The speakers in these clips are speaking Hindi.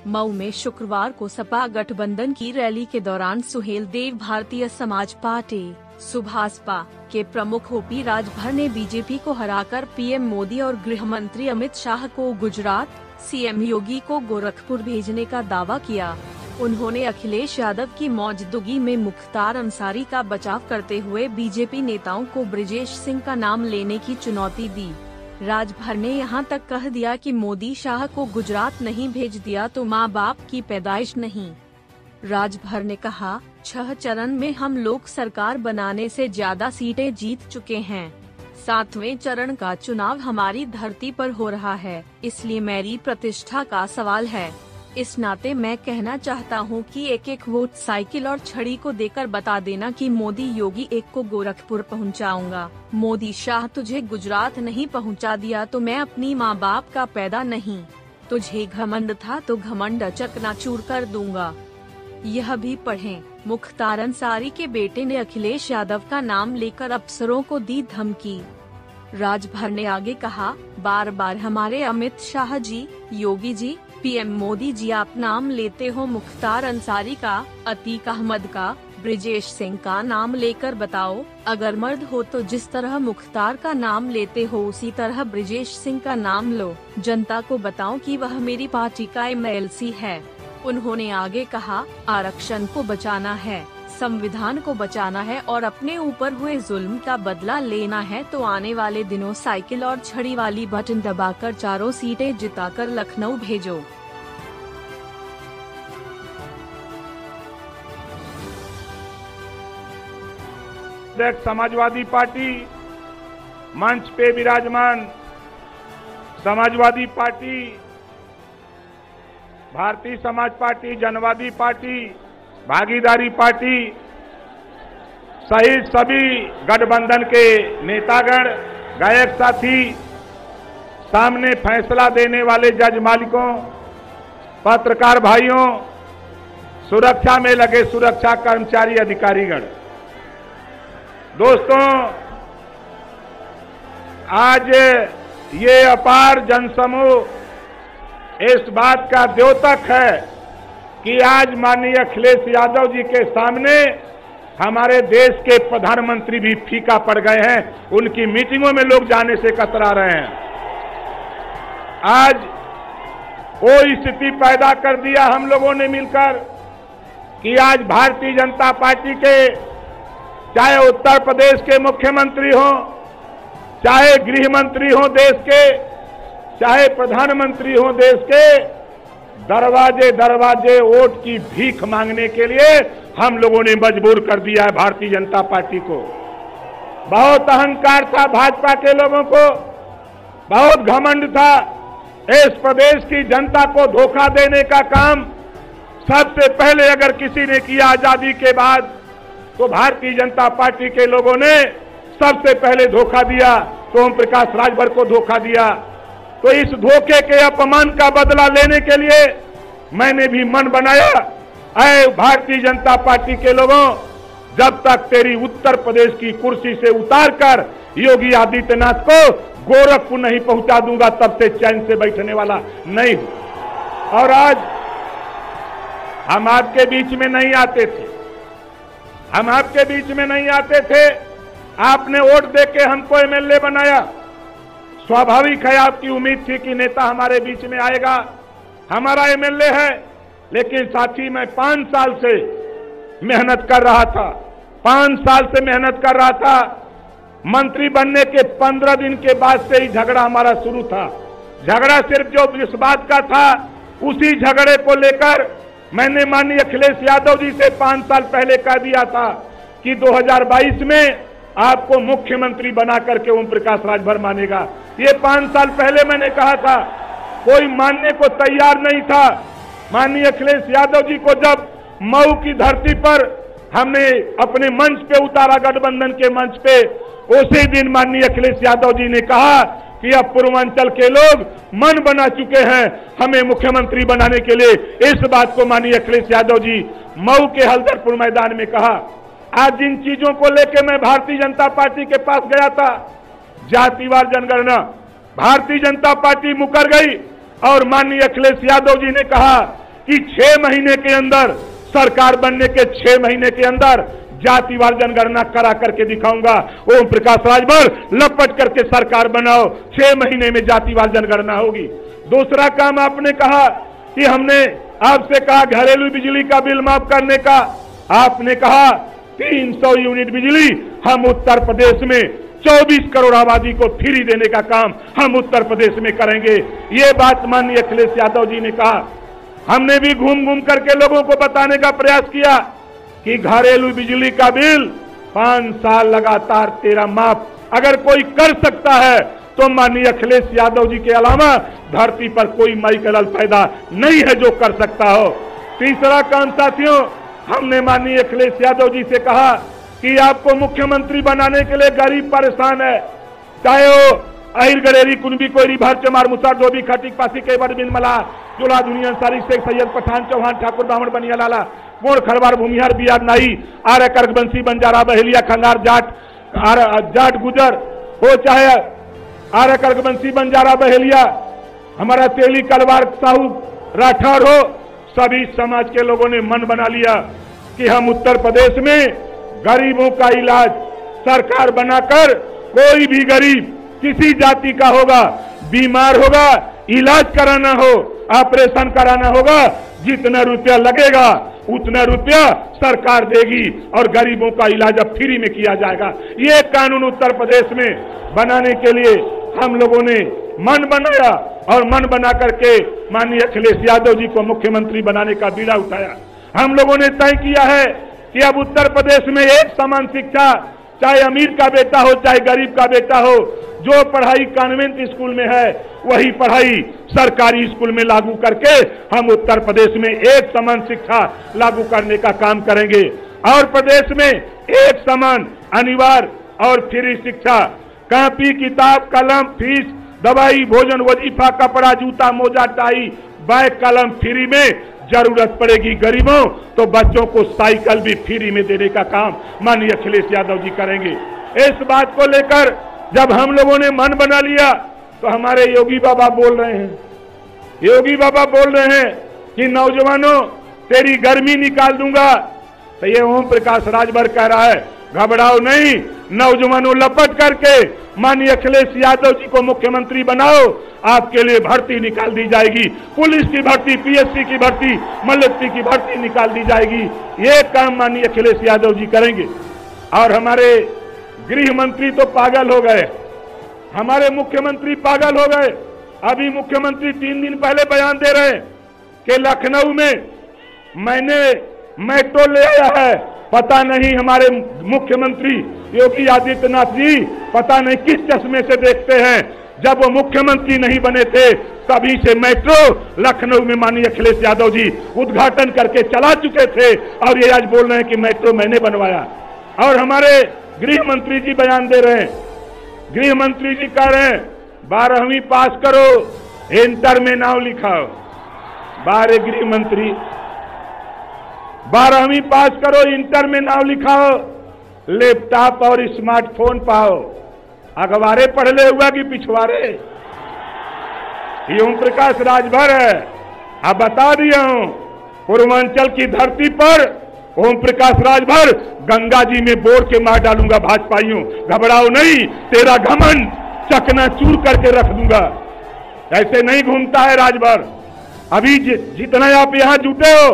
मऊ में शुक्रवार को सपा गठबंधन की रैली के दौरान सुहेल देव भारतीय समाज पार्टी सुभासपा के प्रमुख ओपी राजभर ने बीजेपी को हराकर पीएम मोदी और गृह मंत्री अमित शाह को गुजरात, सीएम योगी को गोरखपुर भेजने का दावा किया। उन्होंने अखिलेश यादव की मौजूदगी में मुख्तार अंसारी का बचाव करते हुए बीजेपी नेताओं को बृजेश सिंह का नाम लेने की चुनौती दी। राजभर ने यहां तक कह दिया कि मोदी शाह को गुजरात नहीं भेज दिया तो माँ बाप की पैदाइश नहीं। राजभर ने कहा, 6 चरण में हम लोग सरकार बनाने से ज्यादा सीटें जीत चुके हैं। 7वें चरण का चुनाव हमारी धरती पर हो रहा है, इसलिए मेरी प्रतिष्ठा का सवाल है। इस नाते मैं कहना चाहता हूं कि एक वोट साइकिल और छड़ी को देकर बता देना कि मोदी योगी एक को गोरखपुर पहुंचाऊंगा। मोदी शाह तुझे गुजरात नहीं पहुंचा दिया तो मैं अपनी माँ बाप का पैदा नहीं। तुझे घमंड था तो घमंड चकनाचूर कर दूंगा। यह भी पढ़ें, मुख्तार अंसारी के बेटे ने अखिलेश यादव का नाम लेकर अफसरों को दी धमकी। राजभर ने आगे कहा, बार बार हमारे अमित शाह जी, योगी जी, पीएम मोदी जी आप नाम लेते हो मुख्तार अंसारी का, अतीक अहमद का, बृजेश सिंह का नाम लेकर बताओ। अगर मर्द हो तो जिस तरह मुख्तार का नाम लेते हो उसी तरह बृजेश सिंह का नाम लो। जनता को बताओ कि वह मेरी पार्टी का एमएलसी है। उन्होंने आगे कहा, आरक्षण को बचाना है, संविधान को बचाना है और अपने ऊपर हुए जुल्म का बदला लेना है तो आने वाले दिनों साइकिल और छड़ी वाली बटन दबाकर 4 सीटें जिताकर लखनऊ भेजो। समाजवादी पार्टी मंच पे विराजमान समाजवादी पार्टी, भारतीय समाज पार्टी, जनवादी पार्टी, भागीदारी पार्टी सहित सभी गठबंधन के नेतागण, गायक साथी, सामने फैसला देने वाले जज मालिकों, पत्रकार भाइयों, सुरक्षा में लगे सुरक्षा कर्मचारी अधिकारीगण, दोस्तों, आज ये अपार जनसमूह इस बात का द्योतक है कि आज माननीय अखिलेश यादव जी के सामने हमारे देश के प्रधानमंत्री भी फीका पड़ गए हैं। उनकी मीटिंगों में लोग जाने से कतरा रहे हैं। आज वो स्थिति पैदा कर दिया हम लोगों ने मिलकर कि आज भारतीय जनता पार्टी के, चाहे उत्तर प्रदेश के मुख्यमंत्री हो, चाहे गृह मंत्री हो देश के, चाहे प्रधानमंत्री हो देश के, दरवाजे दरवाजे वोट की भीख मांगने के लिए हम लोगों ने मजबूर कर दिया है भारतीय जनता पार्टी को। बहुत अहंकार था भाजपा के लोगों को, बहुत घमंड था। इस प्रदेश की जनता को धोखा देने का काम सबसे पहले अगर किसी ने किया आजादी के बाद तो भारतीय जनता पार्टी के लोगों ने सबसे पहले धोखा दिया, तो ओम प्रकाश राजभर को धोखा दिया। तो इस धोखे के अपमान का बदला लेने के लिए मैंने भी मन बनाया, ऐ भारतीय जनता पार्टी के लोगों, जब तक तेरी उत्तर प्रदेश की कुर्सी से उतारकर योगी आदित्यनाथ को गोरखपुर नहीं पहुंचा दूंगा तब से चैन से बैठने वाला नहीं हूं। और आज हम आपके बीच में नहीं आते थे, हम आपके बीच में नहीं आते थे, आपने वोट देके हमको एमएलए बनाया। स्वाभाविक है, आपकी उम्मीद थी कि नेता हमारे बीच में आएगा, हमारा एमएलए है। लेकिन साथी, मैं 5 साल से मेहनत कर रहा था, 5 साल से मेहनत कर रहा था। मंत्री बनने के 15 दिन के बाद से ही झगड़ा हमारा शुरू था। झगड़ा सिर्फ जो इस बात का था, उसी झगड़े को लेकर मैंने माननीय अखिलेश यादव जी से 5 साल पहले कह दिया था कि 2022 में आपको मुख्यमंत्री बना करके ओम प्रकाश राजभर मानेगा। ये 5 साल पहले मैंने कहा था, कोई मानने को तैयार नहीं था। माननीय अखिलेश यादव जी को जब मऊ की धरती पर हमने अपने मंच पे उतारा, गठबंधन के मंच पे, उसी दिन माननीय अखिलेश यादव जी ने कहा कि अब पूर्वांचल के लोग मन बना चुके हैं हमें मुख्यमंत्री बनाने के लिए। इस बात को माननीय अखिलेश यादव जी मऊ के हल्दरपुर मैदान में कहा। आज जिन चीजों को लेकर मैं भारतीय जनता पार्टी के पास गया था, जातिवार जनगणना, भारतीय जनता पार्टी मुकर गई और माननीय अखिलेश यादव जी ने कहा कि 6 महीने के अंदर, सरकार बनने के 6 महीने के अंदर जातिवार जनगणना करा करके दिखाऊंगा। ओम प्रकाश राजभर लपट करके सरकार बनाओ, 6 महीने में जातिवार जनगणना होगी। दूसरा काम आपने कहा कि हमने आपसे कहा घरेलू बिजली का बिल माफ करने का, आपने कहा 300 यूनिट बिजली हम उत्तर प्रदेश में 24 करोड़ आबादी को फ्री देने का काम हम उत्तर प्रदेश में करेंगे। ये बात माननीय अखिलेश यादव जी ने कहा। हमने भी घूम घूम करके लोगों को बताने का प्रयास किया कि घरेलू बिजली का बिल 5 साल लगातार तेरा माफ अगर कोई कर सकता है तो माननीय अखिलेश यादव जी के अलावा धरती पर कोई माइकल पैदा नहीं है जो कर सकता हो। तीसरा काम साथियों, हमने माननीय अखिलेश यादव जी से कहा कि आपको मुख्यमंत्री बनाने के लिए गरीब परेशान है, चाहे वो अहिर गरेरी कुनबी कोयरी भर चमार मुसार धोबी खटिक पासी केवर बिन मला चोला दुनिया सारी शेख सैयद पठान चौहान ठाकुर ब्राह्मण बनिया लाला मोड़ खरवार भूमिहार बिहार नाई आर्य कर्कबंसी बंजारा बहेलिया खंगार जाट गुजर हो, चाहे आर्य कर्कबंसी बंजारा बहेलिया हमारा तेली कलवार साहू राठौर हो, सभी समाज के लोगों ने मन बना लिया कि हम उत्तर प्रदेश में गरीबों का इलाज सरकार बनाकर, कोई भी गरीब किसी जाति का होगा, बीमार होगा, इलाज कराना हो, ऑपरेशन कराना होगा, जितना रुपया लगेगा उतना रुपया सरकार देगी और गरीबों का इलाज अब फ्री में किया जाएगा। ये कानून उत्तर प्रदेश में बनाने के लिए हम लोगों ने मन बनाया और मन बना करके माननीय अखिलेश यादव जी को मुख्यमंत्री बनाने का बीड़ा उठाया। हम लोगों ने तय किया है कि अब उत्तर प्रदेश में एक समान शिक्षा, चाहे अमीर का बेटा हो चाहे गरीब का बेटा हो, जो पढ़ाई कॉन्वेंट स्कूल में है वही पढ़ाई सरकारी स्कूल में लागू करके हम उत्तर प्रदेश में एक समान शिक्षा लागू करने का काम करेंगे और प्रदेश में एक समान अनिवार्य और फ्री शिक्षा, कॉपी किताब कलम फीस दवाई भोजन वजीफा कपड़ा जूता मोजा टाई बैग कलम फ्री में, जरूरत पड़ेगी गरीबों तो बच्चों को साइकिल भी फ्री में देने का काम माननीय अखिलेश यादव जी करेंगे। इस बात को लेकर जब हम लोगों ने मन बना लिया तो हमारे योगी बाबा बोल रहे हैं, योगी बाबा बोल रहे हैं कि नौजवानों तेरी गर्मी निकाल दूंगा, तो ये ओम प्रकाश राजभर कह रहा है घबराओ नहीं, नौजवानों लपट करके माननीय अखिलेश यादव जी को मुख्यमंत्री बनाओ, आपके लिए भर्ती निकाल दी जाएगी, पुलिस की भर्ती, पीएससी की भर्ती, मिलिट्री की भर्ती निकाल दी जाएगी। ये काम माननीय अखिलेश यादव जी करेंगे। और हमारे गृह मंत्री तो पागल हो गए, हमारे मुख्यमंत्री पागल हो गए। अभी मुख्यमंत्री 3 दिन पहले बयान दे रहे कि लखनऊ में मैंने मेट्रो ले आया है। पता नहीं हमारे मुख्यमंत्री योगी आदित्यनाथ जी पता नहीं किस चश्मे से देखते हैं, जब वो मुख्यमंत्री नहीं बने थे तभी से मेट्रो लखनऊ में माननीय अखिलेश यादव जी उद्घाटन करके चला चुके थे और ये आज बोल रहे हैं कि मेट्रो मैंने बनवाया। और हमारे गृह मंत्री जी बयान दे रहे हैं, गृह मंत्री जी कह रहे हैं 12वीं पास करो इंटर में नाम लिखाओ। 12 गृह मंत्री 12वीं पास करो इंटर में नाम लिखाओ, लैपटॉप और स्मार्टफोन पाओ। अखबारे पढ़ ले हुआ कि पिछवाड़े? ये ओम प्रकाश राजभर है। अब बता दिया हूं, पूर्वांचल की धरती पर ओम प्रकाश राजभर गंगा जी में बोर के मार डालूंगा भाजपाइयों, घबराओ नहीं, तेरा घमंड चकनाचूर करके रख दूंगा। ऐसे नहीं घूमता है राजभर। अभी जितना आप यहां जुटे हो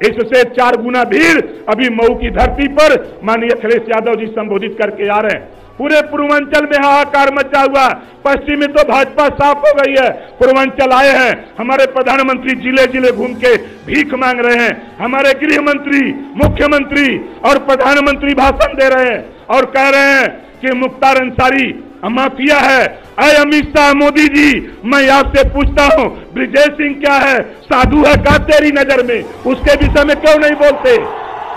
इससे 4 गुना भीड़ अभी मऊ की धरती पर माननीय अखिलेश यादव जी संबोधित करके आ रहे हैं। पूरे पूर्वांचल में हाहाकार मचा हुआ, पश्चिम में तो भाजपा साफ हो गई है। पूर्वांचल आए हैं, हमारे प्रधानमंत्री जिले जिले घूम के भीख मांग रहे हैं, हमारे गृह मंत्री, मुख्यमंत्री और प्रधानमंत्री भाषण दे रहे हैं और कह रहे हैं कि मुख्तार अंसारी माफिया है। अय अमित शाह मोदी जी, मैं आपसे पूछता हूं ब्रिजेश सिंह क्या है, साधु है का तेरी नजर में? उसके विषय में क्यों नहीं बोलते,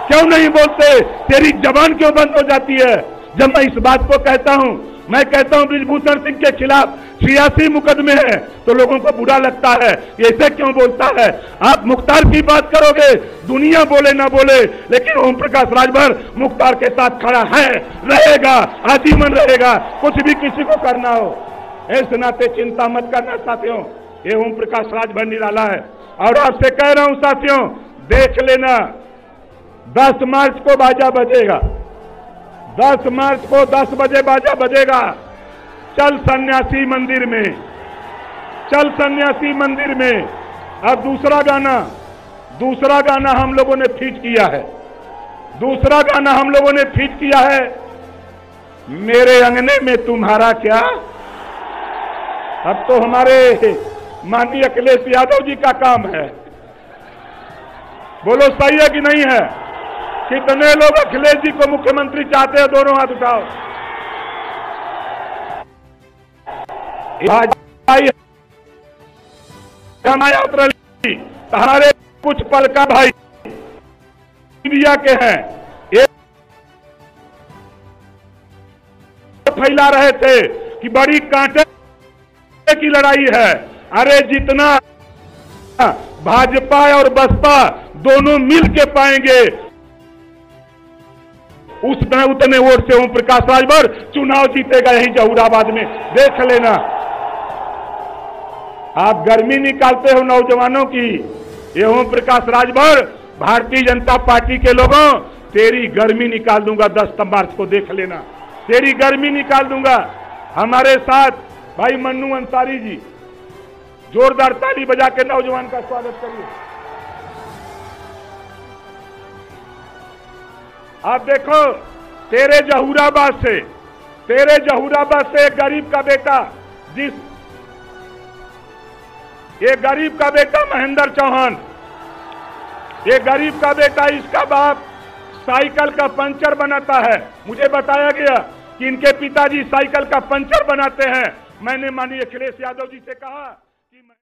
क्यों नहीं बोलते? तेरी जबान क्यों बंद हो जाती है जब मैं इस बात को कहता हूं? मैं कहता हूं ब्रिजभूषण सिंह के खिलाफ 86 मुकदमे हैं तो लोगों को बुरा लगता है, ऐसे क्यों बोलता है? आप मुख्तार की बात करोगे, दुनिया बोले ना बोले, लेकिन ओम प्रकाश राजभर मुख्तार के साथ खड़ा है, रहेगा, आजीवन रहेगा, कुछ भी किसी को करना हो। इस नाते चिंता मत करना साथियों, ये ओम प्रकाश राजभर निराला है। और आपसे कह रहा हूं साथियों, देख लेना 10 मार्च को बाजा बजेगा, 10 मार्च को 10 बजे बाजा बजेगा। चल सन्यासी मंदिर में, चल सन्यासी मंदिर में। अब दूसरा गाना हम लोगों ने फिट किया है, दूसरा गाना हम लोगों ने फिट किया है, मेरे अंगने में तुम्हारा क्या। अब तो हमारे माननीय अखिलेश यादव जी का काम है, बोलो सही है कि नहीं है? कितने लोग अखिलेश जी को मुख्यमंत्री चाहते हैं? दोनों हाथ उठाओ। हमारे कुछ पल का भाई इंडिया के हैं, ये फैला रहे थे कि बड़ी कांटे की लड़ाई है। अरे जितना भाजपा और बसपा दोनों मिल के पाएंगे, उतने वोट से ओम प्रकाश राजभर चुनाव जीतेगा यही जहूराबाद में, देख लेना। आप गर्मी निकालते हो नौजवानों की, ये ओम प्रकाश राजभर भारतीय जनता पार्टी के लोगों, तेरी गर्मी निकाल दूंगा 10 मार्च को, देख लेना, तेरी गर्मी निकाल दूंगा। हमारे साथ भाई मन्नू अंसारी जी, जोरदार ताली बजा के नौजवान का स्वागत करिए। आप देखो, तेरे जहूराबाद से एक गरीब का बेटा, ये गरीब का बेटा महेंद्र चौहान, ये गरीब का बेटा, इसका बाप साइकिल का पंचर बनाता है। मुझे बताया गया कि इनके पिताजी साइकिल का पंचर बनाते हैं। मैंने माननीय अखिलेश यादव जी से कहा